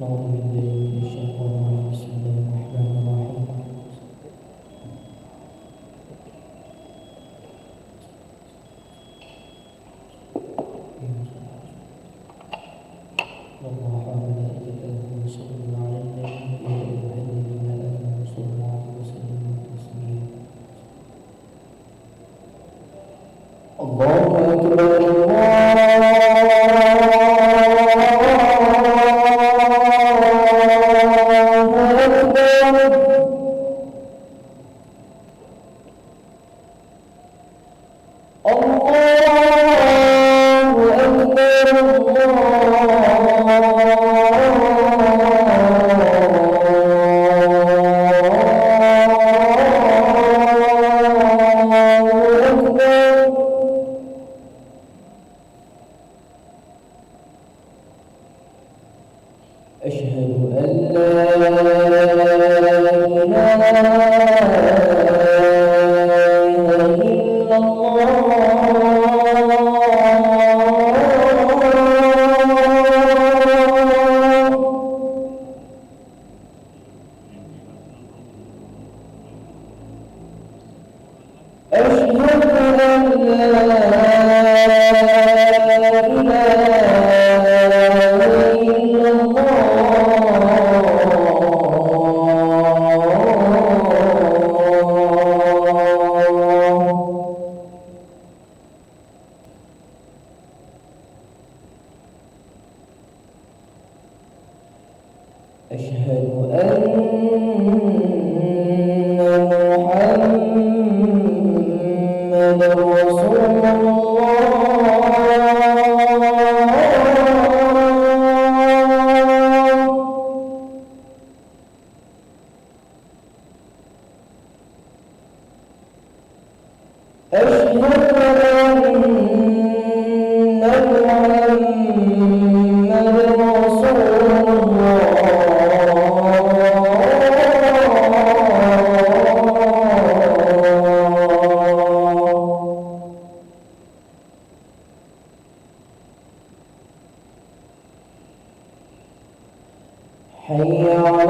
أعوذ بالله من الشيطان الرجيم. بسم الله الرحمن الرحيم. الله وملائكته يصلون على النبي يا أيها الذين آمنوا صلوا عليه وسلموا تسليما. الله أكبر أشهد أن محمد رسول حي على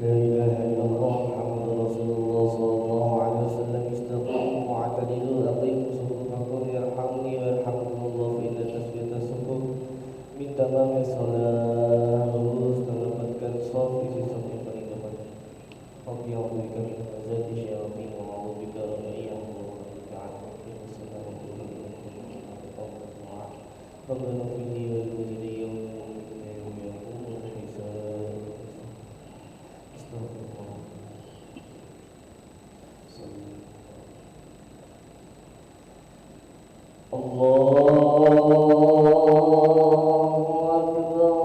لا إله إلا الله محمد رسول الله صلى الله عليه وسلم استقيموا واعتدلوا أقيموا صفوفكم يرحمني ويرحمكم الله فإن تسوية الصفوف من تمام الصلاة. Lurus dan rapatkan shaf isi shaf yang paling depan. Rabbi a'udzubika min hamazati syayatin wa a'udzubika an yahdurun a'udzu Rabbana fili wa lili yawma yaqumul hisab. Astagfirullah. Allahu Akbar.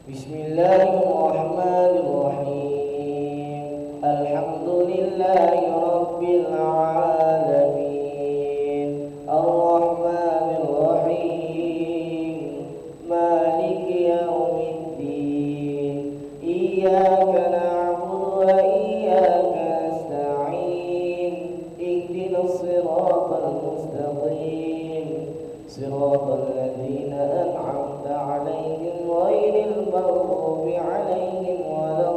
Bismillahirrahmanirrahim. Alhamdulillahi rabbil alamin. Ar-Rahmanir Rahim. Maliki yaumiddin. Iyyaka na'budu wa iyyaka nasta'in. Ihdinas siratal mustaqim. Siratal ladzina an'amta 'alaihim ghairil maghdubi 'alaihim waladdallin.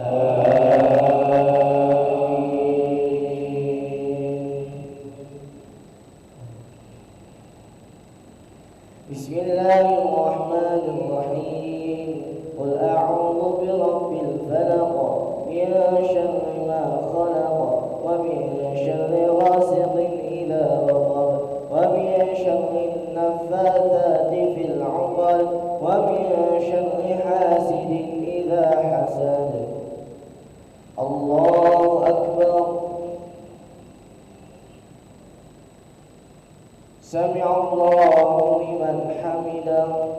Amin. Bismillahirrahmanirrahim. Qul a'udzu birabbil falaq min syarri ma khalaq wa min syarri ghasiqin idza waqab wa min syarri an-naffathati fil 'uqad wa min syarri hasidin idza hasad. Allahu akbar. Sami'allahu liman hamidah.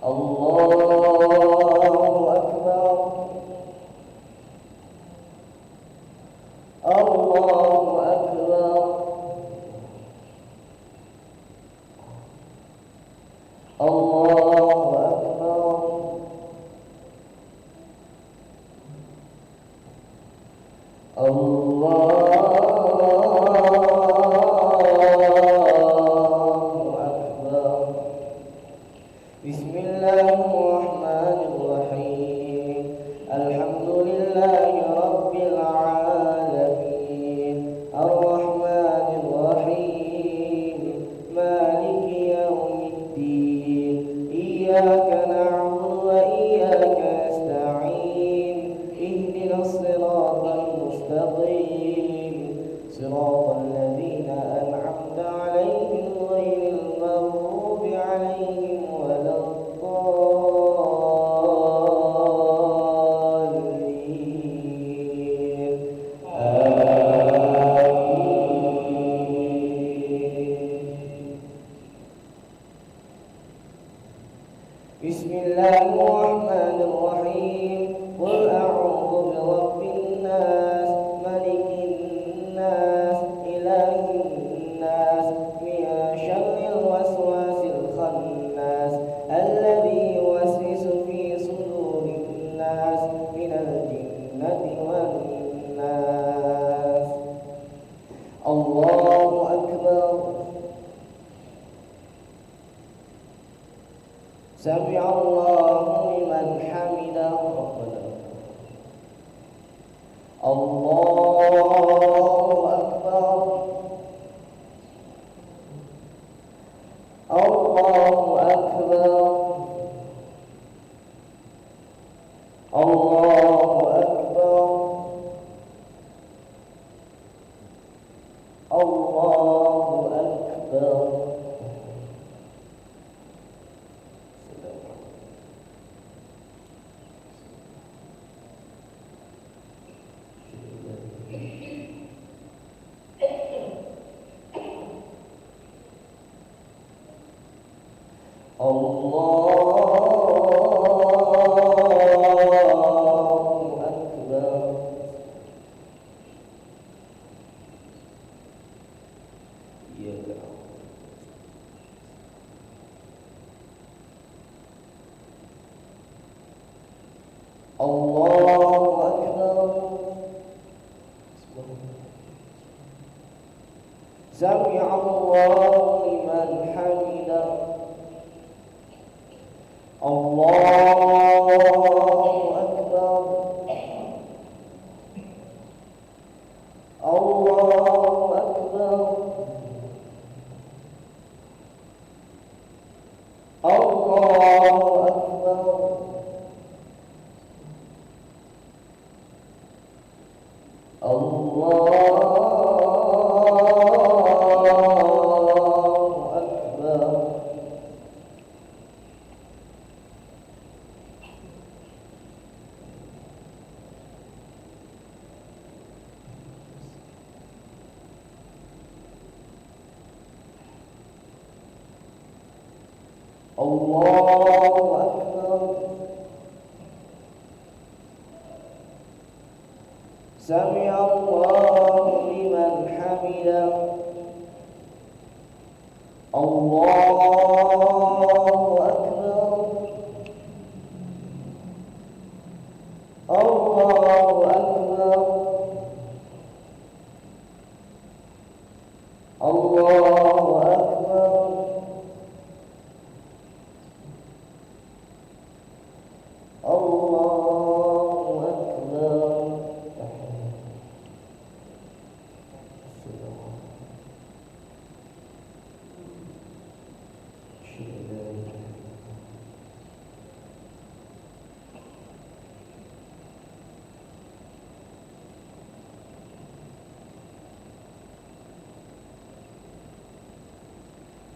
Allahu akbar. Allahu akbar. Allahu akbar. Allahu akbar. Bismillahirrahmanirrahim. Alhamdulillahi rabbil alamin. Ar-Rahmanir Rahim. Maliki yaumiddin. Iyyaka na'budu wa iyyaka nasta'in. Ihdinas siratal mustaqim. Siratal ladzina an'amta 'alaihim ghairil maghdubi 'alaihim waladdallin. Amin. Bismillahirrahmanirrahim. Qul a'udzu birabbin nas, malikin nas, ilahin nas, min syarril waswasil khannas, alladzi yuwaswisu fi sudurin nas, minal jinnati wan nas. Allahu akbar. Sami'allahu liman hamidah. Allahu akbar. Allahu akbar. Allahu akbar. Allahu akbar. Allahu akbar. Ya Allah. الله أكبر. سمع الله لمن حمده. الله أكبر. الله أكبر. الله أكبر. الله أكبر. الله أكبر. سمع الله لمن حمده. الله أكبر. الله أكبر. الله أكبر. الله أكبر.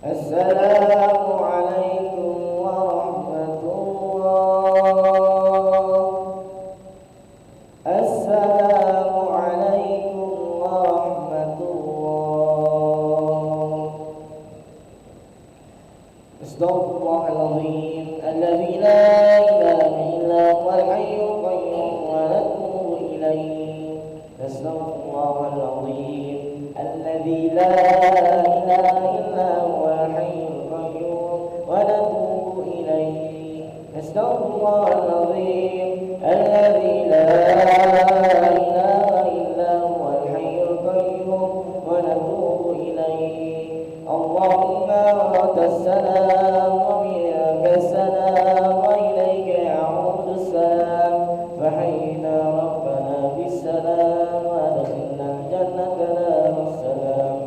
السلام عليكم ورحمة الله. السلام عليكم ورحمة الله. استغفر الله العظيم الذي لا إله إلا هو الحي القيوم ونتوب إليه. نستغفر الله العظيم الذي لا إله إلا هو الحي القيوم ونتوب إليه. نستغفر الله العظيم الذي لا إله إلا هو الحي القيوم ونتوب إليه. اللهم أنت السلام ومنك السلام وإليك يعود السلام. فحينا ربنا بالسلام وأدخلنا الجنة دار السلام.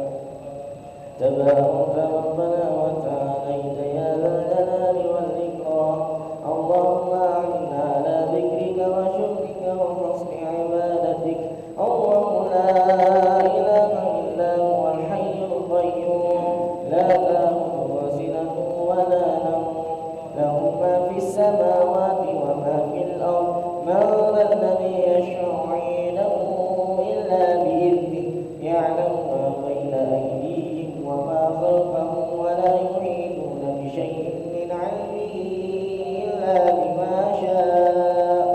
تبارك ربنا وتعاليت يا ذا الجلال والإكرام. اللهم أعنا على ذكرك وشكرك وحسن عبادتك. اللهم لا إله إلا هو الحي القيوم لا تأخذه سنة ولا نوم له ما في السماوات وما في الأرض. من ذا الذي يشفع عنده إلا بإذنه. يعلم ما بين أيديهم وما خلفهم ولا يحيطون بشيء من علمه إلا بما شاء.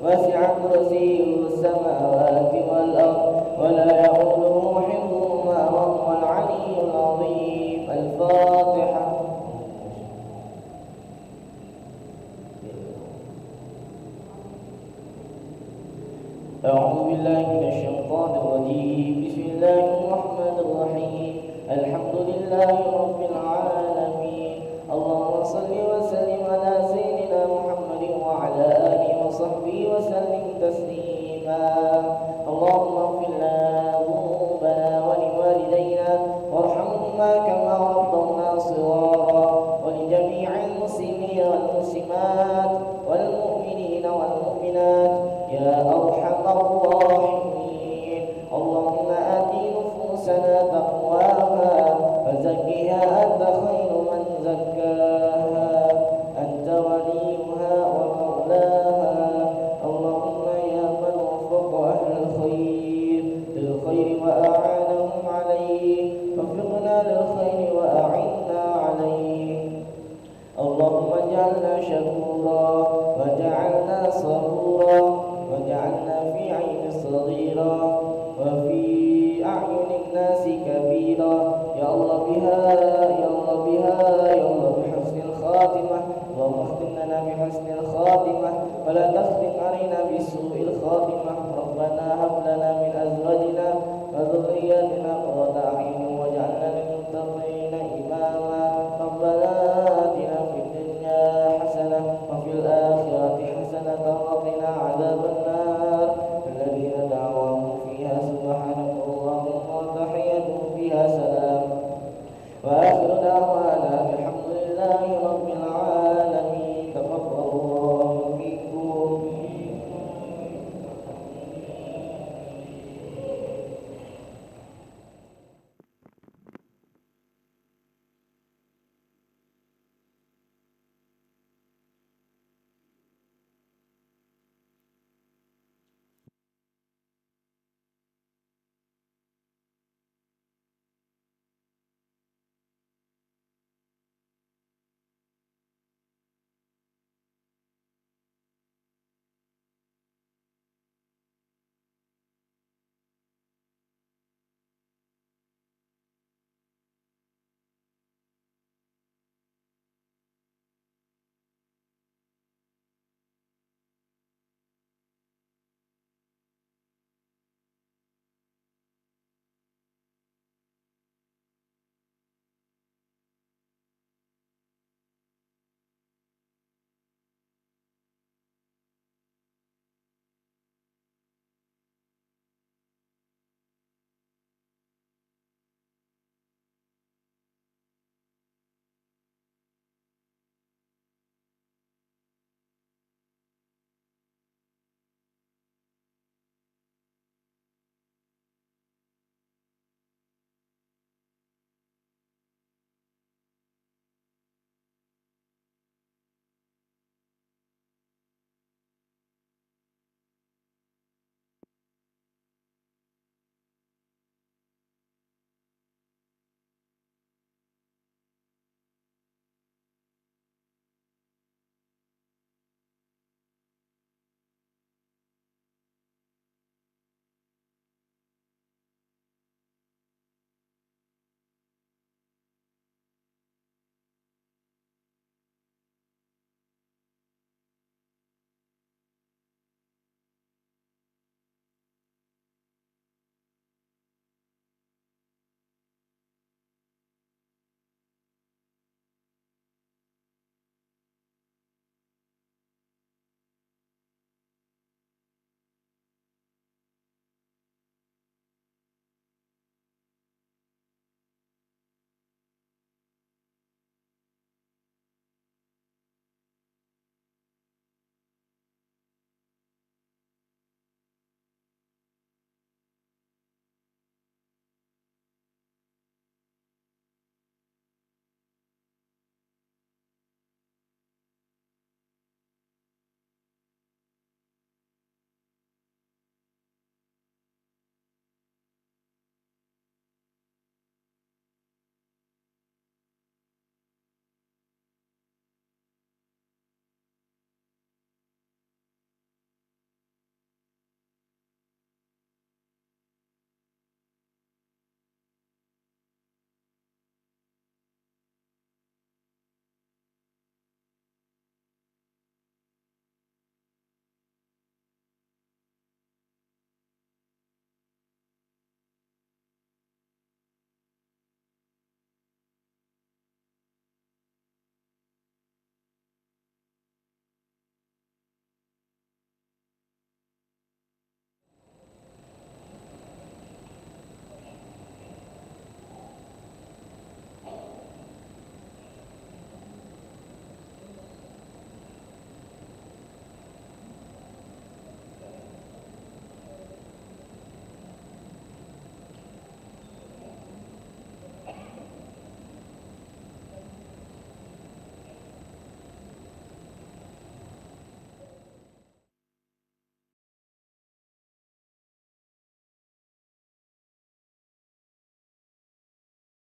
وسع كرسيه السماوات والأرض ولا يؤوده حفظهما وهو العلي العظيم. الفاتحة. أعوذ بالله من الشيطان الرجيم. بسم الله الرحمن الرحيم. الحمد لله رب العالمين. اللهم صل وسلم على سيدنا محمد وعلى آله وصحبه وسلم تسليما. اللهم اغفر لنا ذنوبنا ولوالدينا وارحمهما كما ربونا صغارا. ولجميع المسلمين والمسلمات والمؤمنين والمؤمنات يا أرحم الراحمين. اللهم آت نفوسنا تقواها فزكها أنت خير من زكاها. أنت وليها ومولاها. اللهم يا من وفق أهل الخير للخير وأعانهم عليه وفقنا للخير وأعنا عليه. اللهم اجعلنا شكورا وجعلنا صبورا وجعلنا في عين صغيرا وفي أعين الناس كبيرا. يا الله بها